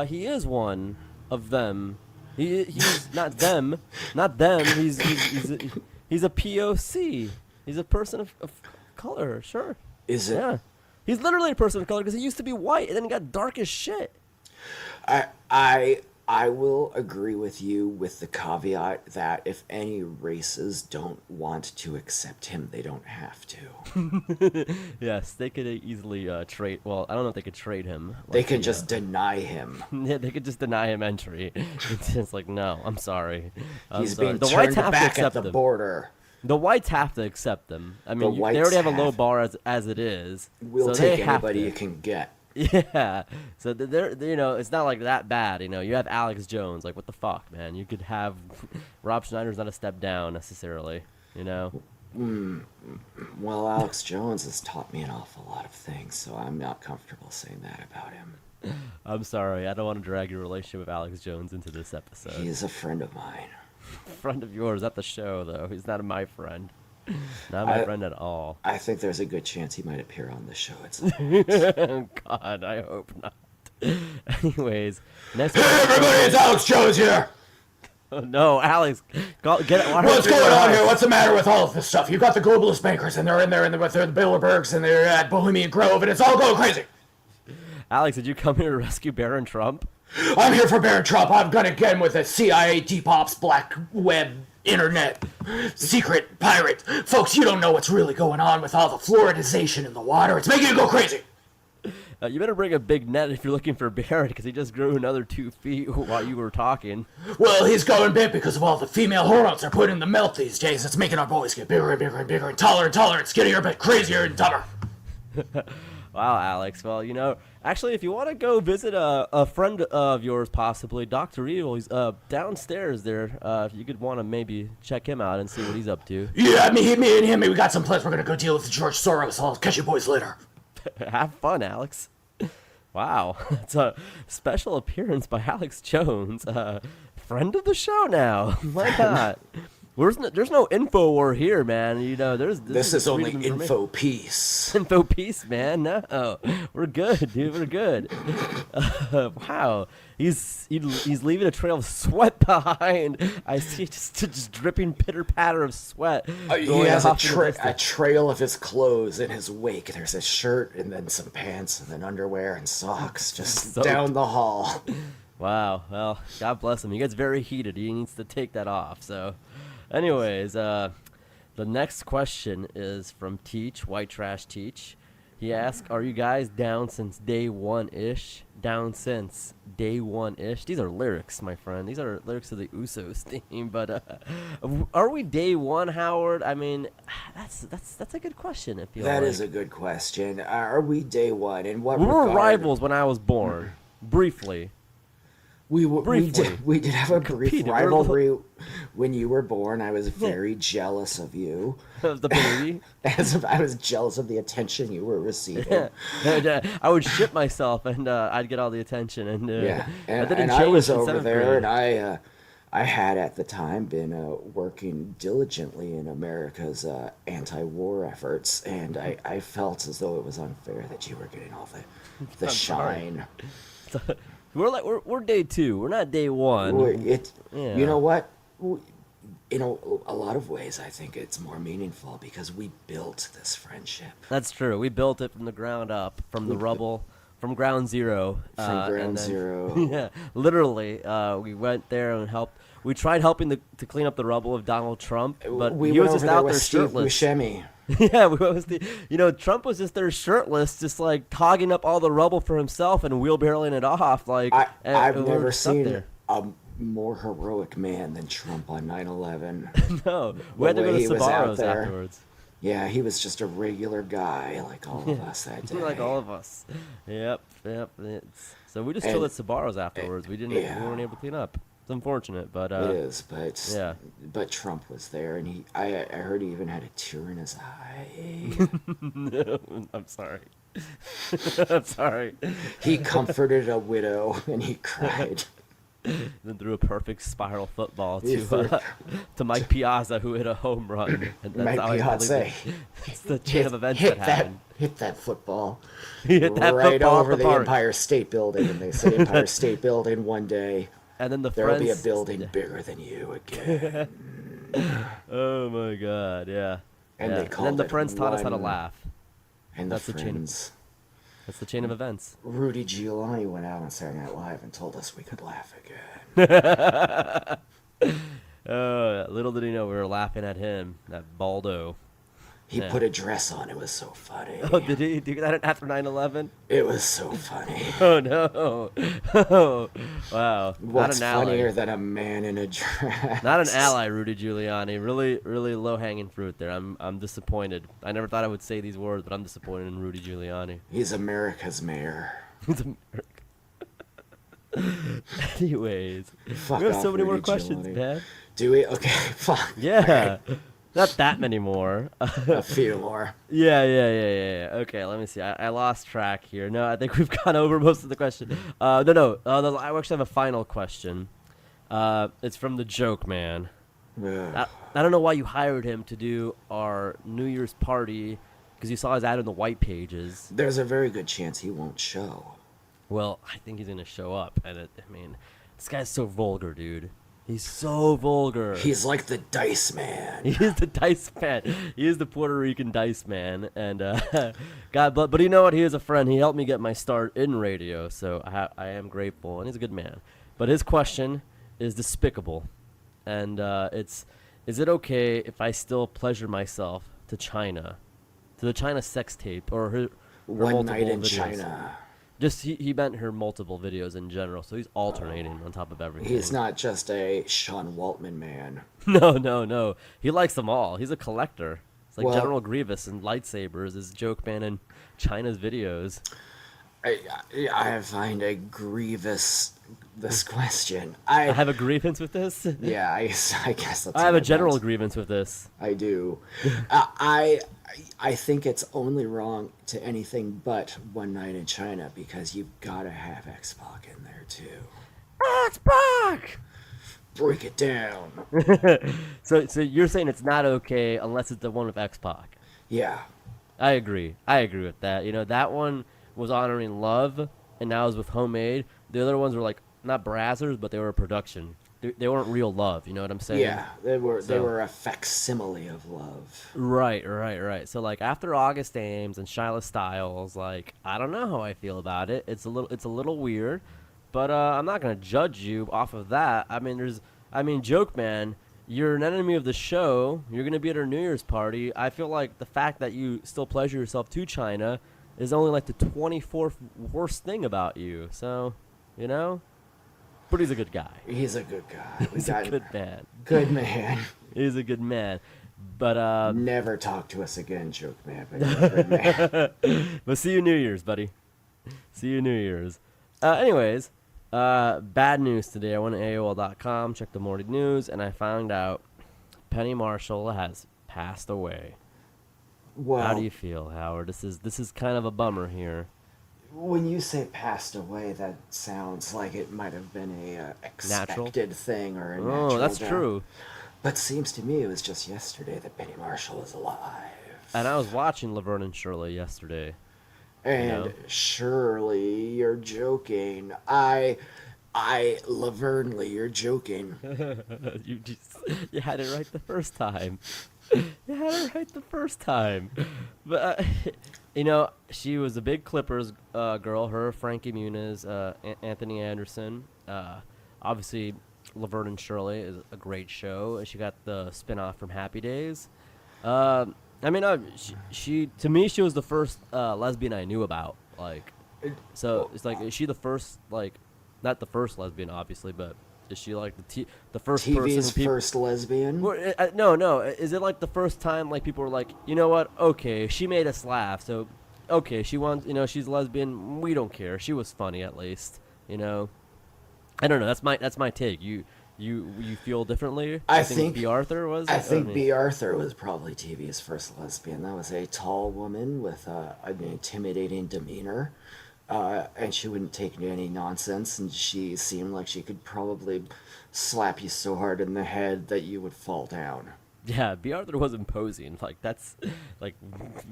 he is one of them. He's not them, he's a POC. He's a person of color, sure. Is it? Yeah. He's literally a person of color because he used to be white and then he got dark as shit. I will agree with you with the caveat that if any races don't want to accept him, they don't have to. Yes, they could easily trade. Well, I don't know if they could trade him. They Like could the, just deny him. yeah, they could just deny him entry. It's just like, no, I'm sorry. He's sorry. being The turned whites have to back at accept the them. border. The whites have to accept them. I mean, they whites already have a low have- bar as it is. We'll so take they have anybody to. you can get. Yeah. So they're, you know, it's not like that bad. You know, you have Alex Jones. Like, what the fuck, man? You could have Rob Schneider's not a step down necessarily. You know. Well, Alex Jones has taught me an awful lot of things, so I'm not comfortable saying that about him. I'm sorry. I don't want to drag your relationship with Alex Jones into this episode. He is a friend of mine. Friend of yours at the show, though. He's not my friend. Not my friend at all. I think there's a good chance he might appear on the show at some point. God, I hope not. Anyways, next Everybody, it's Alex Jones here! No, Alex, get it. What's going on here? What's the matter with all of this stuff? You've got the globalist bankers, and they're in there with the Bilderbergs, and they're at Bohemian Grove, and it's all going crazy. Alex, did you come here to rescue Baron Trump? I'm here for Baron Trump. I'm gonna get him with a CIA, deep ops, black web, internet, secret pirate. Folks, you don't know what's really going on with all the fluoridization in the water. It's making it go crazy. You better bring a big net if you're looking for Baron, because he just grew another 2 feet while you were talking. Well, he's going big because of all the female hormones they're putting in the milk these days. It's making our boys get bigger and bigger and bigger and taller and skinnier, but crazier and dumber. Wow, Alex. Well, actually, if you want to go visit a friend of yours, possibly, Dr. Evil, he's downstairs there. If you could want to maybe check him out and see what he's up to. Yeah, me and him, we got some plans. We're going to go deal with George Soros. I'll catch you boys later. Have fun, Alex. Wow, it's a special appearance by Alex Jones, friend of the show now. Why not? There's no info war here, man. This is only info peace. Info peace, man. No, we're good, dude. We're good. Wow, he's leaving a trail of sweat behind. I see just dripping pitter patter of sweat. He has a trail of his clothes in his wake. There's a shirt and then some pants and then underwear and socks just down the hall. Wow. Well, God bless him. He gets very heated. He needs to take that off. So. Anyways, the next question is from Teach, White Trash Teach. He asks, are you guys down since day one-ish? Down since day one-ish? These are lyrics, my friend. These are lyrics of the Usos theme. But are we day one, Howard? I mean, that's a good question. That is a good question. Are we day one? In what we regard? Were rivals when I was born, briefly. We did have a brief rivalry when you were born. I was very jealous of you. Of the baby? I was jealous of the attention you were receiving. I would shit myself, and I'd get all the attention. And I was over there, and I had at the time been working diligently in America's anti-war efforts, and I felt as though it was unfair that you were getting all the shine. We're day two. We're not day one. You know what? In a lot of ways, I think it's more meaningful because we built this friendship. That's true. We built it from the ground up, from the rubble, from ground zero. Zero. Yeah, literally. We went there and helped. We tried helping to clean up the rubble of Donald Trump, but he was just out there shirtless. Yeah, Trump was just there shirtless, just like togging up all the rubble for himself and wheelbarrowing it off. I've never seen a more heroic man than Trump on 9/11. No, we had to go to Sbarro's afterwards. Yeah, he was just a regular guy like all of us that day. Like all of us. Yep. So we just chilled at Sbarro's afterwards. We weren't able to clean up. It's unfortunate, but it is. But Trump was there, and I heard he even had a tear in his eye. No, I'm sorry. I'm sorry. He comforted a widow, and he cried. Then threw a perfect spiral football to Mike Piazza, who hit a home run. And that's Mike Piazza. It's the chain of events that happened. Hit that football. He hit that right football over the Empire State Building, and they said Empire State Building one day. And then there'll be a building bigger than you again. Oh my God! Yeah. And they called then the Friends taught us how to laugh. And that's the chain of events. Rudy Giuliani went out on Saturday Night Live and told us we could laugh again. Little did he know we were laughing at him, that baldo. He put a dress on. It was so funny. Oh, did he do that after 9/11? It was so funny. Oh, no. Oh, wow. What's funnier than a man in a dress? Not an ally, Rudy Giuliani. Really, really low-hanging fruit there. I'm disappointed. I never thought I would say these words, but I'm disappointed in Rudy Giuliani. He's America's mayor. He's America. Anyways. Fuck we have so many Rudy more questions, Giuliani. man. Do we? Okay, fuck. Yeah. Not that many more. A few more. Yeah. Okay, let me see. I lost track here. No, I think we've gone over most of the question. I actually have a final question. It's from the Joke Man. I don't know why you hired him to do our New Year's party, because you saw his ad in the white pages. There's a very good chance he won't show. Well, I think he's going to show up. And this guy's so vulgar, dude. He's so vulgar. He's like the Dice Man. He is the Dice Man. He is the Puerto Rican Dice Man. And God, but you know what? He is a friend. He helped me get my start in radio, so I am grateful. And he's a good man. But his question is despicable, and is it okay if I still pleasure myself to China, to the China sex tape or her One Night in videos? China. Just he meant her multiple videos in general, so he's alternating on top of everything. He's not just a Sean Waltman man. No. He likes them all. He's a collector. It's like Well- General Grievous and lightsabers is Joke Man in China's videos. I find a grievous this question. I have a grievance with this. Yeah, I guess that's. I have what a general meant. grievance with this. I do. I think it's only wrong to anything but One Night in China because you've got to have X-Pac in there too. X-Pac! Break it down. So you're saying it's not okay unless it's the one with X-Pac. Yeah. I agree with that. You know, that one was honoring Love, and now is with Homemade. The other ones were like not brazzers, but they were a production. They weren't real Love. You know what I'm saying? Yeah, they were a facsimile of Love. Right. So like after August Ames and Shyla Styles, like I don't know how I feel about it. It's a little weird, but I'm not gonna judge you off of that. I mean, Joke Man, you're an enemy of the show. You're gonna be at our New Year's party. I feel like the fact that you still pleasure yourself to China is only like the 24th worst thing about you. So, you know. But he's a good guy. He's a good guy. He's a good man. Good man. He's a good man. But Never talk to us again, Joke Man. But you're a good man. but see you New Year's, buddy. See you New Year's. Anyways, bad news today. I went to AOL.com, checked the morning news, and I found out Penny Marshall has passed away. Well, How do you feel, Howard? This is kind of a bummer here. when you say passed away, that sounds like it might have been a expected thing or a natural Oh, that's death. true. But seems to me it was just yesterday that Penny Marshall is alive. And I was watching Laverne and Shirley yesterday. And know? surely you're joking. Laverne, you're joking. You had it right the first time. You had it right the first time. But you know, she was a big Clippers girl. Her, Frankie Muniz, Anthony Anderson. Obviously, Laverne and Shirley is a great show. She got the spinoff from Happy Days. I mean, she to me she was the first lesbian I knew about. Like, so it's like, is she the first, like, not the first lesbian obviously, but is she like the first TV's person first lesbian? Well, no. Is it like the first time like people were like, you know what? Okay, she made us laugh. So, okay, she wants, you know, she's lesbian. We don't care. She was funny at least. You know, I don't know. That's my take. You feel differently? I think B. Arthur was. I think B. Arthur was probably TV's first lesbian. That was a tall woman with an intimidating demeanor. And she wouldn't take any nonsense, and she seemed like she could probably slap you so hard in the head that you would fall down. Yeah, B. Arthur was imposing. Like, that's, like,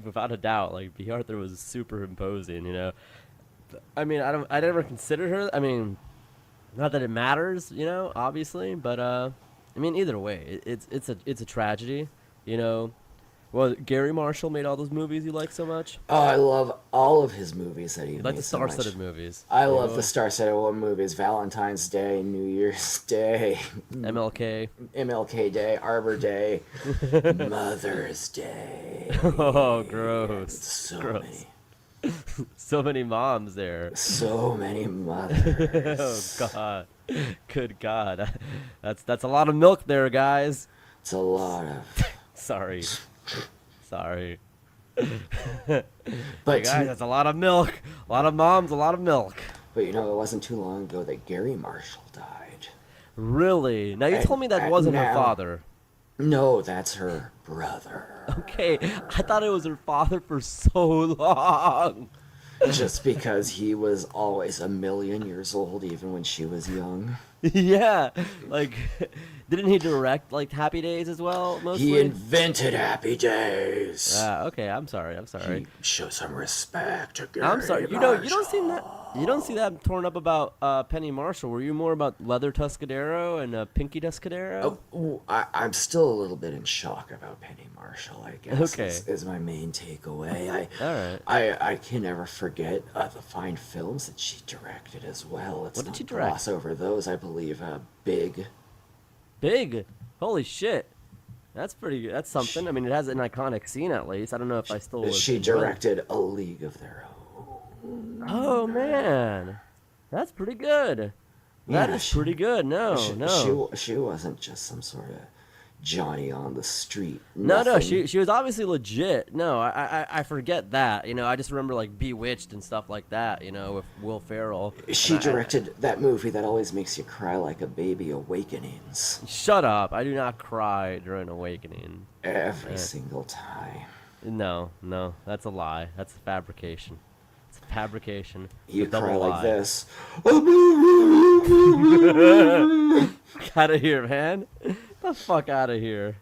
without a doubt, like, B. Arthur was super imposing, you know? I mean, I never considered her, I mean, not that it matters, you know, obviously, but, I mean, either way, it's a tragedy, you know? Well, Gary Marshall made all those movies you like so much? Oh, I love all of his movies that he You made like the so much. star-studded movies. I love the star-studded movies. Valentine's Day, New Year's Day, MLK. MLK Day, Arbor Day, Mother's Day. Oh, gross. So Gross. many. So many moms there. So many mothers. Oh, God. Good God. That's a lot of milk there, guys. It's a lot of... Sorry. But Hey, guys, that's a lot of milk. A lot of moms, a lot of milk. But you know, it wasn't too long ago that Gary Marshall died. Really? Now, you And- told me that and wasn't her now- father. No, that's her brother. Okay, I thought it was her father for so long. Just because he was always a million years old, even when she was young. Yeah, like, didn't he direct, like, Happy Days as well, mostly? He invented Happy Days. Okay, I'm sorry. Show some respect to Gary I'm sorry. You know, you don't seem Marshall. You don't see that torn up about Penny Marshall. Were you more about Leather Tuscadero and Pinky Tuscadero? I'm still a little bit in shock about Penny Marshall, I guess, Okay. is my main takeaway. All right. I can never forget the fine films that she directed as well. Let's What did not she direct? gloss over those. I believe Big. Big. Holy shit. That's pretty good. That's something. I mean, it has an iconic scene at least. I don't know if I still would She enjoy it. directed A League of Their Own. Oh, man. That's pretty good. That Yeah, is pretty good. No, no. She wasn't just some sort of Johnny on the street. No, Nothing. she was obviously legit. No, I forget that. You know, I just remember like Bewitched and stuff like that. You know, with Will Ferrell. She And I- directed that movie that always makes you cry like a baby, Awakenings. Shut up! I do not cry during Awakening. Every single time. No, that's a lie. That's a fabrication. It's a fabrication. You It's a cry double like lie. this. Out of here, man. The fuck out of here.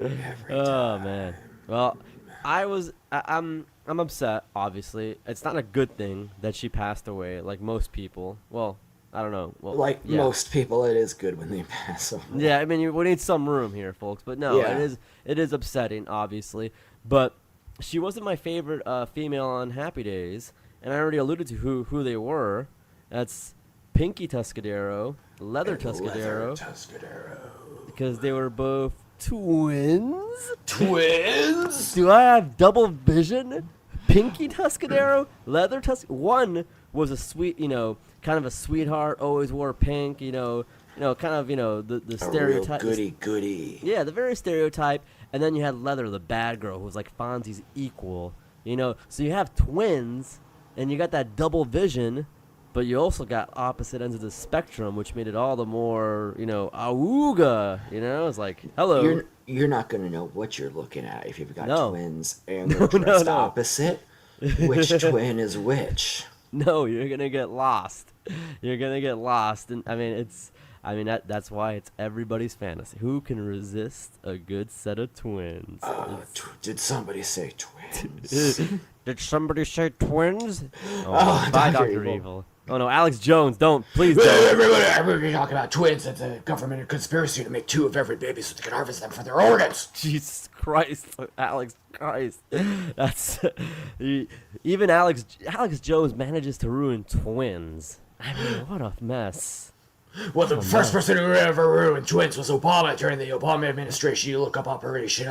Every Oh time. man. Well, I'm upset. Obviously, it's not a good thing that she passed away. Like most people. Well, I don't know. Well, Like yeah. most people, it is good when they pass away. Yeah, I mean, we need some room here, folks. But no, Yeah. it is upsetting, obviously. But she wasn't my favorite female on Happy Days, and I already alluded to who they were. That's Pinky Tuscadero, Leather And Tuscadero, Leather Tuscadero. because they were both twins. Twins? Do I have double vision? Pinky Tuscadero, Leather Tuscadero. One was a sweet, kind of a sweetheart, always wore pink, kind of, the A real stereotype. goody. Yeah, the very stereotype. And then you had Leather, the bad girl, who was like Fonzie's equal. So you have twins, and you got that double vision, but you also got opposite ends of the spectrum, which made it all the more, auga. It's like, hello. You're not gonna know what you're looking at if you've got No. twins and they're dressed opposite. Which twin is which? No, you're gonna get lost. You're gonna get lost, and that's why it's everybody's fantasy. Who can resist a good set of twins? Did somebody say twins? Did somebody say twins? Oh, bye, Dr. Dr. Evil. Evil. Oh no, Alex Jones, please don't. Everybody talking about twins. It's a government conspiracy to make two of every baby so they can harvest them for their organs. Jesus Christ, Alex Christ. That's even Alex Jones manages to ruin twins. I mean, what a mess. Well, the first person who ever ruined twins was Obama during the Obama administration. You look up Operation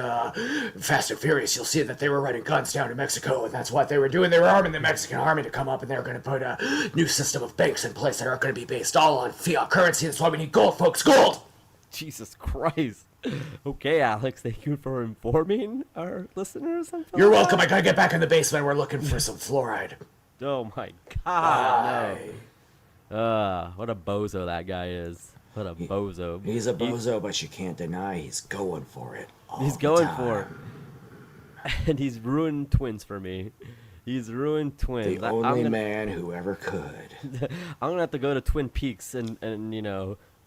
Fast and Furious, you'll see that they were running guns down to Mexico, and that's what they were doing. They were arming the Mexican army to come up, and they were going to put a new system of banks in place that are going to be based all on fiat currency. That's why we need gold, folks. Gold! Jesus Christ. Okay, Alex, thank you for informing our listeners. You're welcome. I got to get back in the basement. We're looking for some fluoride. Oh my God, Bye. no. What a bozo that guy is. What a bozo. He's a bozo, but you can't deny he's going for it. He's going for it. And he's ruined twins for me. He's ruined twins. The only man who ever could. I'm going to have to go to Twin Peaks and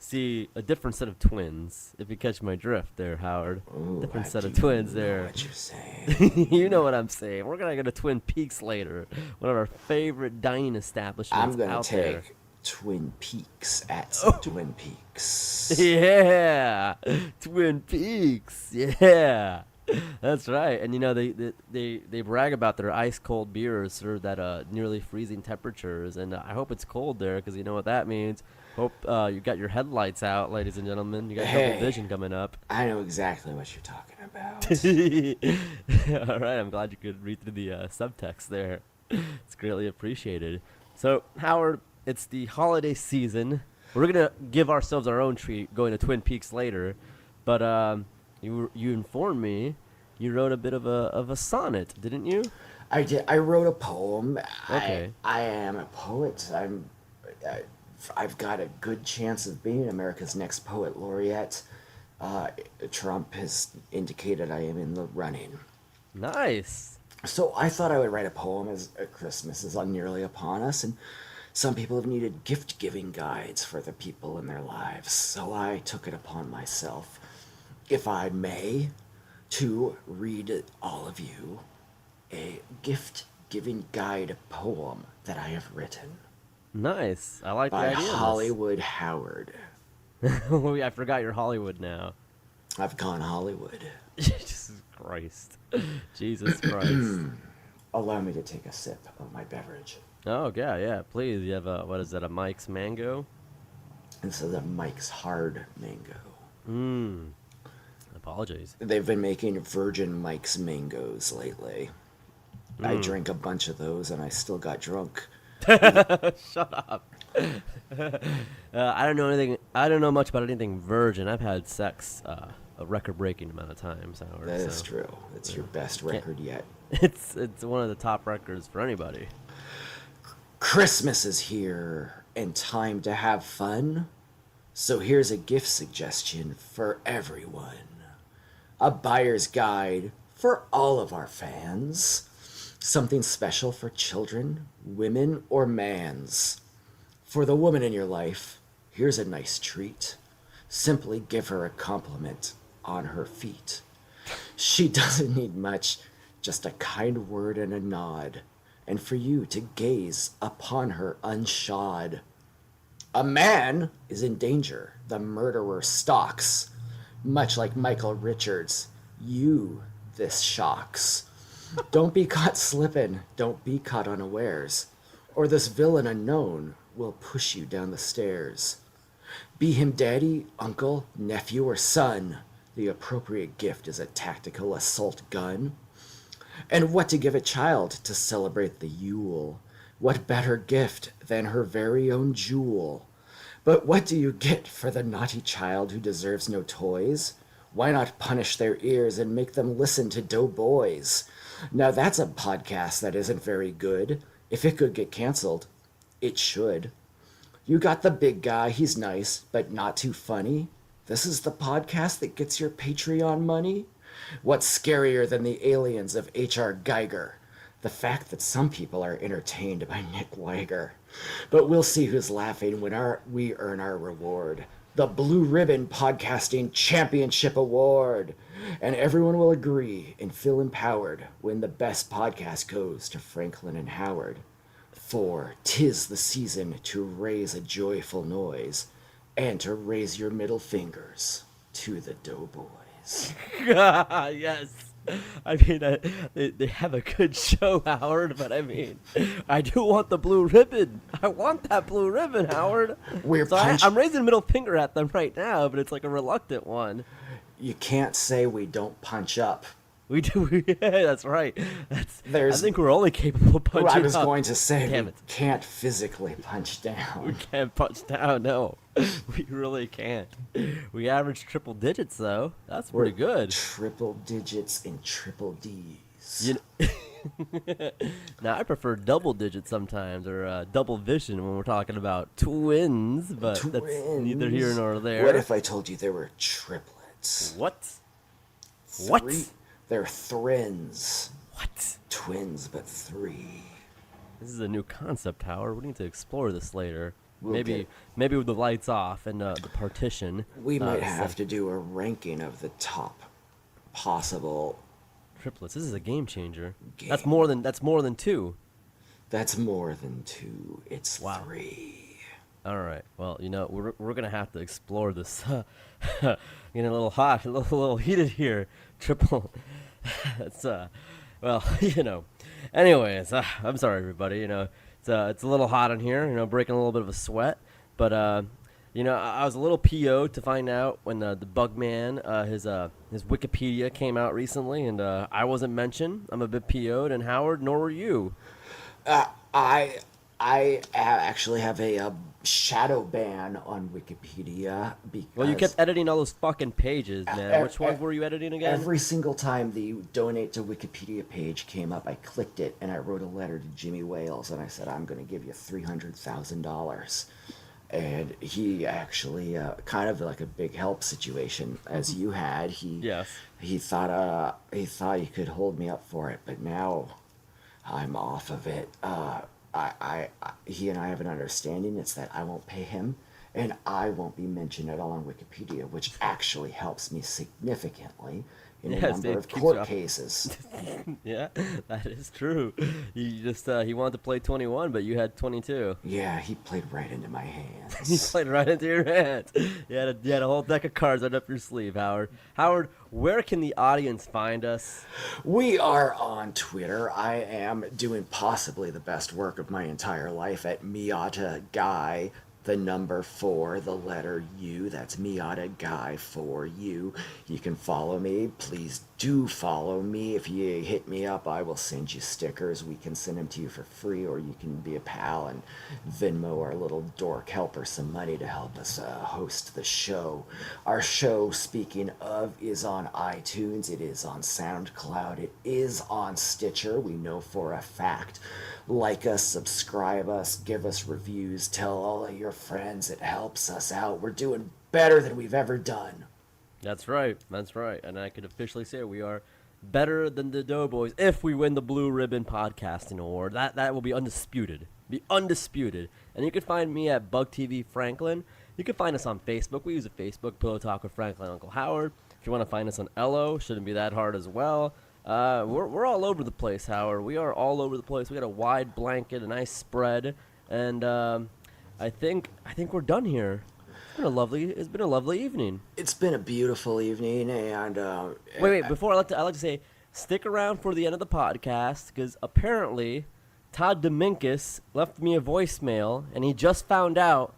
see a different set of twins, if you catch my drift there, Howard. Ooh, Different I set of do twins know there. what you're saying. You know what I'm saying. We're going to go to Twin Peaks later. One of our favorite dining establishments I'm going out to there. take Twin Peaks at some Twin Peaks. Yeah, Twin Peaks. Yeah, that's right. And they brag about their ice cold beers served at nearly freezing temperatures. And I hope it's cold there, because you know what that means. Hope you got your headlights out, ladies and gentlemen. You got double vision coming up. I know exactly what you're talking about. All right, I'm glad you could read through the subtext there. It's greatly appreciated. So, Howard, it's the holiday season. We're gonna give ourselves our own treat going to Twin Peaks later, but you informed me you wrote a bit of a sonnet, didn't you? I did. I wrote a poem. Okay. I am a poet. I've got a good chance of being America's next poet laureate. Trump has indicated I am in the running. Nice. So I thought I would write a poem, as Christmas is nearly upon us, and some people have needed gift-giving guides for the people in their lives. So I took it upon myself, if I may, to read all of you a gift-giving guide poem that I have written. Nice. I like the by idea. Hollywood Howard. I forgot you're Hollywood now. I've gone Hollywood. Jesus Christ. Jesus Christ. Allow me to take a sip of my beverage. Oh, yeah, please. You have what is that, a Mike's Mango? This is a Mike's Hard Mango. Apologies. They've been making Virgin Mike's Mangoes lately. I drank a bunch of those and I still got drunk. Shut up. I don't know anything. I don't know much about anything virgin. I've had sex a record-breaking amount of times. Howard, That is true. It's your best record yet. It's one of the top records for anybody. Christmas is here and time to have fun. So here's a gift suggestion for everyone. A buyer's guide for all of our fans. Something special for children, women, or mans. For the woman in your life, here's a nice treat. Simply give her a compliment on her feet. She doesn't need much, just a kind word and a nod, and for you to gaze upon her unshod. A man is in danger, the murderer stalks. Much like Michael Richards, you this shocks. Don't be caught slippin', don't be caught unawares, or this villain unknown will push you down the stairs. Be him daddy, uncle, nephew, or son, the appropriate gift is a tactical assault gun. And what to give a child to celebrate the Yule? What better gift than her very own jewel? But what do you get for the naughty child who deserves no toys? Why not punish their ears and make them listen to Doughboys? Now that's a podcast that isn't very good. If it could get canceled, it should. You got the big guy, he's nice, but not too funny. This is the podcast that gets your Patreon money? What's scarier than the aliens of H.R. Geiger? The fact that some people are entertained by Nick Weiger. But we'll see who's laughing when we earn our reward. The Blue Ribbon Podcasting Championship Award. And everyone will agree and feel empowered when the best podcast goes to Franklin and Howard. For 'tis the season to raise a joyful noise and to raise your middle fingers to the Doughboys. Yes. I mean, they have a good show, Howard, but I mean, I do want the blue ribbon. I want that blue ribbon, Howard. I'm raising a middle finger at them right now, but it's like a reluctant one. You can't say we don't punch up. We do. Yeah, that's right. I think we're only capable of punching up. I was going to say Damn we it. can't physically punch down. We can't punch down, no. We really can't. We average triple digits, though. That's pretty good. Triple digits and triple D's. Now, I prefer double digits sometimes, or double vision when we're talking about twins, but that's neither here nor there. What if I told you there were triplets? What? They're thrins. What? Twins, but three. This is a new concept, Howard. We need to explore this later. We'll Maybe with the lights off and the partition. We might have to do a ranking of the top possible triplets. This is a game changer. That's more than two. That's more than two. It's three. All right. Well, we're gonna have to explore this. Getting a little hot, a little heated here. Triple. It's well, Anyways, I'm sorry, everybody. It's a little hot in here. Breaking a little bit of a sweat. But I was a little PO'd to find out when the Bugman, his Wikipedia came out recently, and I wasn't mentioned. I'm a bit PO'd, and Howard, nor were you. I actually have a shadow ban on Wikipedia because... Well, you kept editing all those fucking pages, man. Which ones were you editing again? Every single time the donate to Wikipedia page came up, I clicked it and I wrote a letter to Jimmy Wales and I said, I'm going to give you $300,000. And he actually, kind of like a big help situation as you had. He thought he could hold me up for it, but now I'm off of it. He and I have an understanding. It's that I won't pay him, and I won't be mentioned at all on Wikipedia, which actually helps me significantly in a number of court cases. Yeah, that is true. He just he wanted to play 21, but you had 22. Yeah, he played right into my hands. He played right into your hands. You had a whole deck of cards right up your sleeve, Howard. Howard, where can the audience find us? We are on Twitter. I am doing possibly the best work of my entire life at Miata Guy, the number 4, the letter U. That's Miata Guy 4U. You can follow me. Please do follow me. If you hit me up, I will send you stickers. We can send them to you for free, or you can be a pal and Venmo our little dork helper some money to help us host the show. Our show, speaking of, is on iTunes. It is on SoundCloud. It is on Stitcher. We know for a fact. Like us, subscribe us, give us reviews, tell all of your friends. It helps us out. We're doing better than we've ever done. That's right. That's right. And I can officially say we are better than the Doughboys if we win the Blue Ribbon Podcasting Award. That will be undisputed. Be undisputed. And you can find me at Bug TV Franklin. You can find us on Facebook. We use a Facebook, Pillow Talk with Franklin and Uncle Howard. If you want to find us on Ello, shouldn't be that hard as well. We're all over the place, Howard. We are all over the place. We got a wide blanket, a nice spread, and I think we're done here. It's been a lovely evening. It's been a beautiful evening, and wait. Before I like to say, stick around for the end of the podcast because apparently, Todd Deminkus left me a voicemail, and he just found out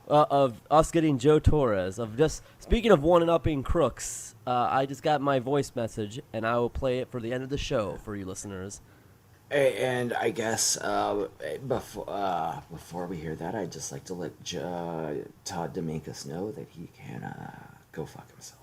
of us getting Joe Torres. Of just speaking of one-upping crooks, I just got my voice message, and I will play it for the end of the show for you listeners. And I guess before we hear that, I'd just like to let Todd Deminkus know that he can go fuck himself.